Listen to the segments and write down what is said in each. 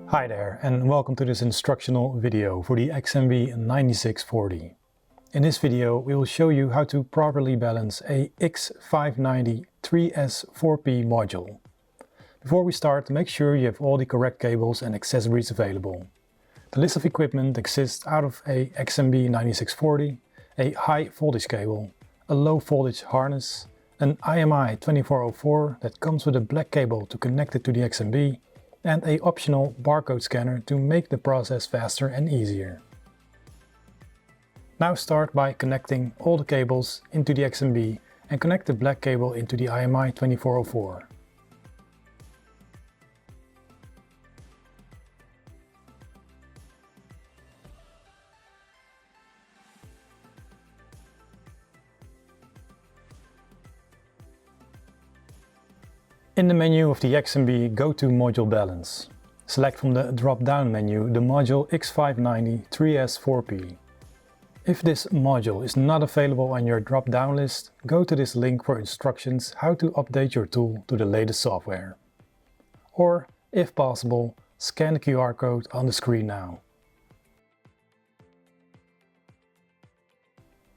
Hi there and welcome to this instructional video for the xMB-9640. In this video we will show you how to properly balance a x590 3S4P module. Before we start, make sure you have all the correct cables and accessories available. The list of equipment exists out of a xMB-9640, a high voltage cable, a low voltage harness, an IMI-2404 that comes with a black cable to connect it to the xMB, and an optional barcode scanner to make the process faster and easier. Now start by connecting all the cables into the xMB and connect the black cable into the IMI-2404. In the menu of the xMB, go to Module Balance. Select from the drop-down menu the module x590 3S4P. If this module is not available on your drop-down list, go to this link for instructions how to update your tool to the latest software. Or, if possible, scan the QR code on the screen now.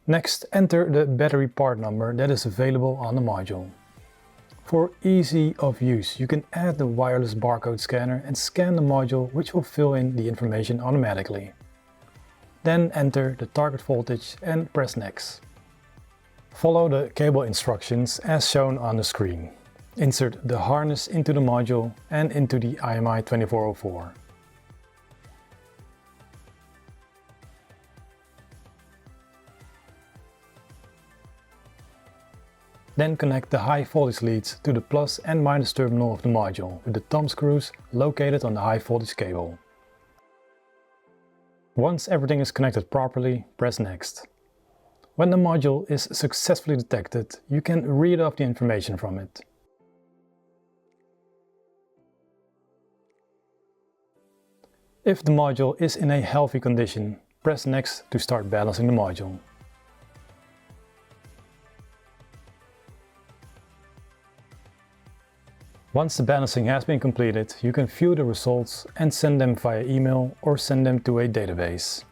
Next, enter the battery part number that is available on the module. For easy of use, you can add the wireless barcode scanner and scan the module, which will fill in the information automatically. Then enter the target voltage and press Next. Follow the cable instructions as shown on the screen. Insert the harness into the module and into the IMI-2404. Then connect the high voltage leads to the plus and minus terminal of the module with the thumb screws located on the high voltage cable. Once everything is connected properly, press Next. When the module is successfully detected, you can read off the information from it. If the module is in a healthy condition, press Next to start balancing the module. Once the balancing has been completed, you can view the results and send them via email or send them to a database.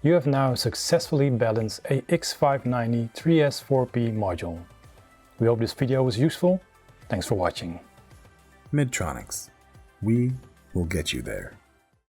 You have now successfully balanced a x590 3S4P module. We hope this video was useful. Thanks for watching. Midtronics. We will get you there.